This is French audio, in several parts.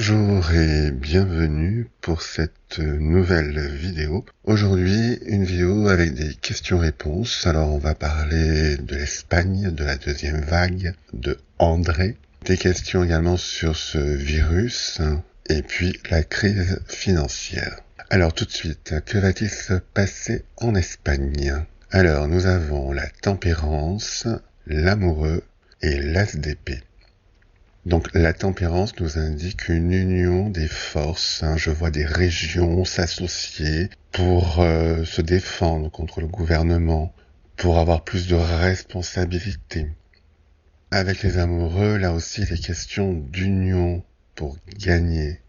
Bonjour et bienvenue pour cette nouvelle vidéo. Aujourd'hui, une vidéo avec des questions-réponses. Alors, on va parler de l'Espagne, de la deuxième vague, de André, des questions également sur ce virus, et puis la crise financière. Alors, tout de suite, que va-t-il se passer en Espagne? Alors, nous avons la tempérance, l'amoureux et l'ASDP. Donc la tempérance nous indique une union des forces. Je vois des régions s'associer pour se défendre contre le gouvernement, pour avoir plus de responsabilités. Avec les amoureux, là aussi, il est question d'union pour gagner,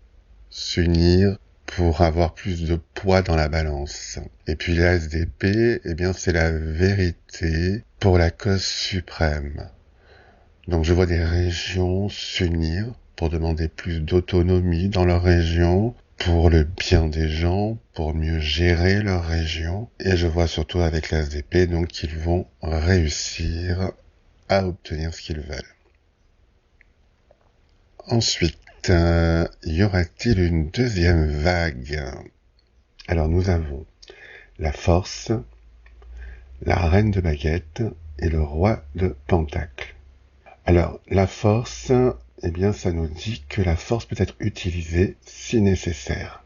s'unir pour avoir plus de poids dans la balance. Et puis la SDP, eh bien, c'est la vérité pour la cause suprême. Donc je vois des régions s'unir pour demander plus d'autonomie dans leur région, pour le bien des gens, pour mieux gérer leur région. Et je vois surtout avec l'ASDP donc qu'ils vont réussir à obtenir ce qu'ils veulent. Ensuite, y aura-t-il une deuxième vague? Alors nous avons la force, la reine de baguette et le roi de pentacle. Alors, la force, eh bien, ça nous dit que la force peut être utilisée si nécessaire.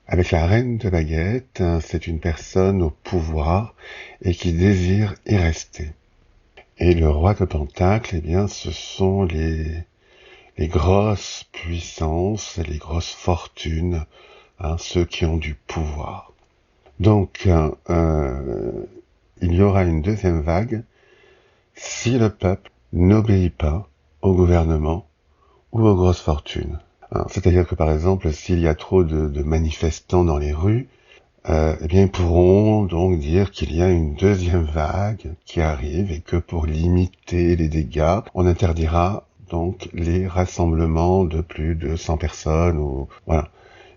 Avec la reine de baguette, c'est une personne au pouvoir et qui désire y rester. Et le roi de pentacle, eh bien, ce sont les grosses puissances, les grosses fortunes, ceux qui ont du pouvoir. Donc, il y aura une deuxième vague si le peuple n'obéit pas au gouvernement ou aux grosses fortunes. C'est-à-dire que par exemple, s'il y a trop de manifestants dans les rues, eh bien ils pourront donc dire qu'il y a une deuxième vague qui arrive et que pour limiter les dégâts, on interdira donc les rassemblements de plus de 100 personnes ou voilà.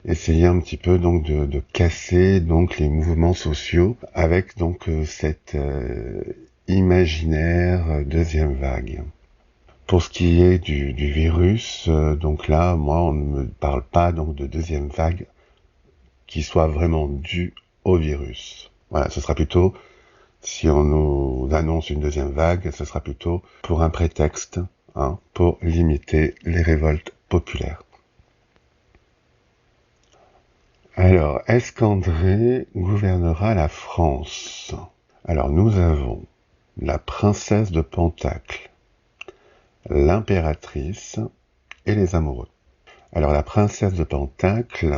Essayer un petit peu donc de casser donc les mouvements sociaux avec donc cette imaginaire deuxième vague. Pour ce qui est du virus, donc là, moi, on ne me parle pas donc de deuxième vague qui soit vraiment due au virus. Voilà, ce sera plutôt, si on nous annonce une deuxième vague, ce sera plutôt pour un prétexte, pour limiter les révoltes populaires. Alors, est-ce qu'André gouvernera la France? Alors, nous avons la princesse de Pentacle, l'impératrice et les amoureux. Alors, la princesse de Pentacle,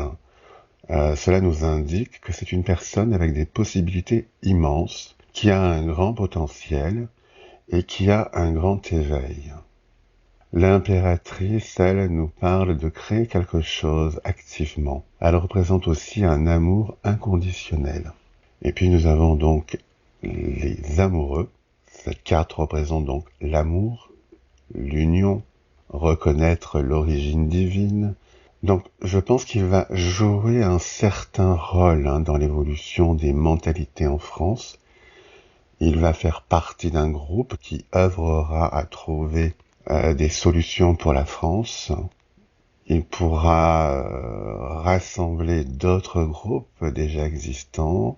cela nous indique que c'est une personne avec des possibilités immenses, qui a un grand potentiel et qui a un grand éveil. L'impératrice, elle, nous parle de créer quelque chose activement. Elle représente aussi un amour inconditionnel. Et puis nous avons donc les amoureux. Cette carte représente donc l'amour, l'union, reconnaître l'origine divine. Donc je pense qu'il va jouer un certain rôle dans l'évolution des mentalités en France. Il va faire partie d'un groupe qui œuvrera à trouver des solutions pour la France. Il pourra rassembler d'autres groupes déjà existants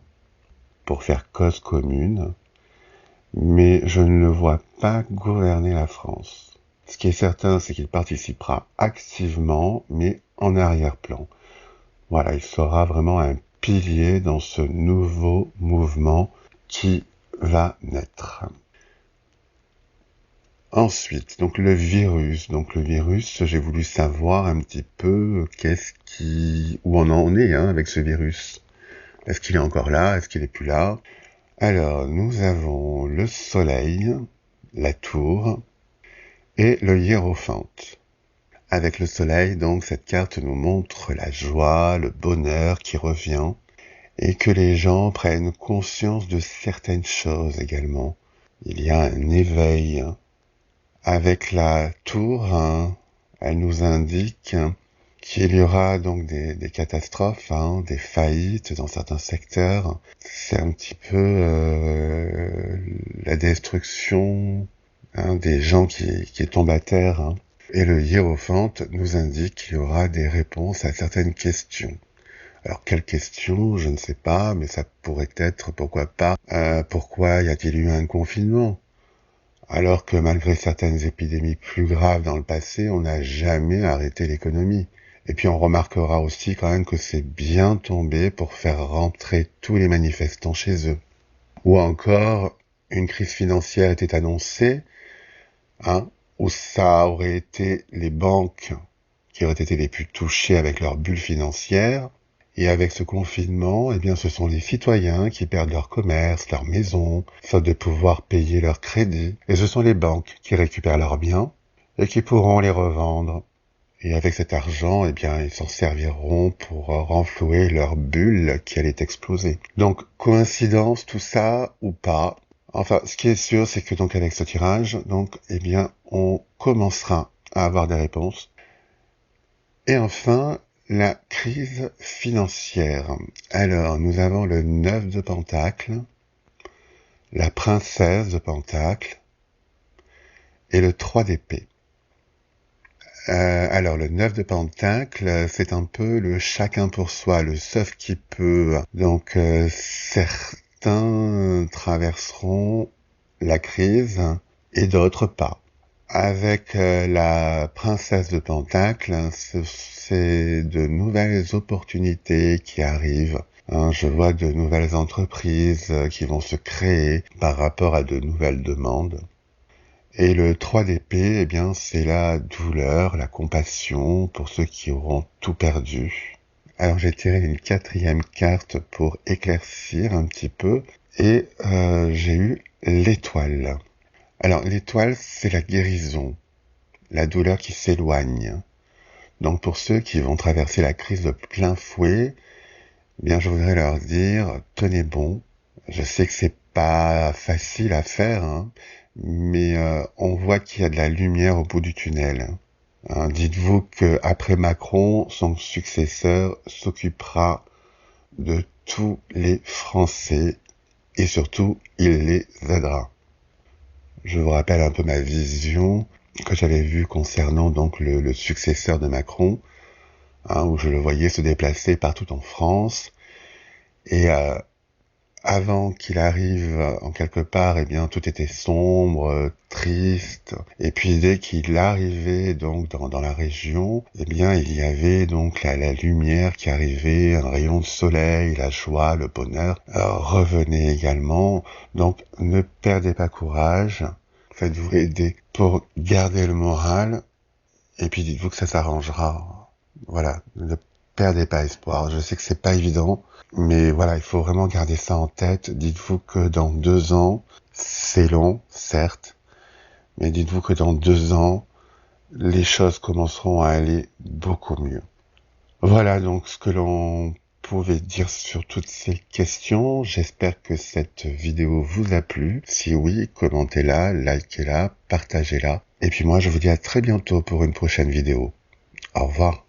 pour faire cause commune, mais je ne le vois pas gouverner la France. Ce qui est certain, c'est qu'il participera activement, mais en arrière-plan. Voilà, il sera vraiment un pilier dans ce nouveau mouvement qui va naître. Ensuite, donc le virus. Donc le virus, j'ai voulu savoir un petit peu où on en est avec ce virus. Est-ce qu'il est encore là? Est-ce qu'il est plus là? Alors, nous avons le soleil, la tour et le hiérophante. Avec le soleil, donc, cette carte nous montre la joie, le bonheur qui revient et que les gens prennent conscience de certaines choses également. Il y a un éveil. Avec la tour, elle nous indique qu'il y aura donc des catastrophes, des faillites dans certains secteurs. C'est un petit peu la destruction des gens qui tombent à terre. Et le hiérophante nous indique qu'il y aura des réponses à certaines questions. Alors, quelles questions, je ne sais pas, mais ça pourrait être, pourquoi pas, pourquoi y a-t-il eu un confinement? Alors que malgré certaines épidémies plus graves dans le passé, on n'a jamais arrêté l'économie. Et puis on remarquera aussi quand même que c'est bien tombé pour faire rentrer tous les manifestants chez eux. Ou encore, une crise financière était annoncée, où ça aurait été les banques qui auraient été les plus touchées avec leur bulle financière. Et avec ce confinement, eh bien, ce sont les citoyens qui perdent leur commerce, leur maison, faute de pouvoir payer leurs crédits. Et ce sont les banques qui récupèrent leurs biens et qui pourront les revendre. Et avec cet argent, eh bien, ils s'en serviront pour renflouer leur bulle qui allait exploser. Donc, coïncidence, tout ça, ou pas. Enfin, ce qui est sûr, c'est que donc, avec ce tirage, donc, eh bien, on commencera à avoir des réponses. Et enfin, la crise financière. Alors, nous avons le 9 de Pentacle, la princesse de Pentacle et le 3 d'épée. Alors, le 9 de Pentacle, c'est un peu le chacun pour soi, le sauf qui peut. Donc, certains traverseront la crise et d'autres pas. Avec la princesse de Pentacle, c'est de nouvelles opportunités qui arrivent. Je vois de nouvelles entreprises qui vont se créer par rapport à de nouvelles demandes. Et le 3 d'épée, eh bien, c'est la douleur, la compassion pour ceux qui auront tout perdu. Alors j'ai tiré une 4e carte pour éclaircir un petit peu et j'ai eu l'étoile. Alors l'étoile, c'est la guérison, la douleur qui s'éloigne. Donc pour ceux qui vont traverser la crise de plein fouet, eh bien je voudrais leur dire, tenez bon. Je sais que c'est pas facile à faire, mais on voit qu'il y a de la lumière au bout du tunnel. Dites-vous que après Macron, son successeur s'occupera de tous les Français et surtout il les aidera. Je vous rappelle un peu ma vision que j'avais vue concernant donc le successeur de Macron, où je le voyais se déplacer partout en France et avant qu'il arrive en quelque part, eh bien, tout était sombre, triste. Et puis, dès qu'il arrivait, donc, dans la région, eh bien, il y avait, donc, la lumière qui arrivait, un rayon de soleil, la joie, le bonheur, revenait également. Donc, ne perdez pas courage. Faites-vous aider pour garder le moral. Et puis, dites-vous que ça s'arrangera. Voilà. Ne perdez pas espoir. Je sais que c'est pas évident. Mais voilà, il faut vraiment garder ça en tête. Dites-vous que dans 2 ans, c'est long, certes, mais dites-vous que dans 2 ans, les choses commenceront à aller beaucoup mieux. Voilà donc ce que l'on pouvait dire sur toutes ces questions. J'espère que cette vidéo vous a plu. Si oui, commentez-la, likez-la, partagez-la. Et puis moi, je vous dis à très bientôt pour une prochaine vidéo. Au revoir.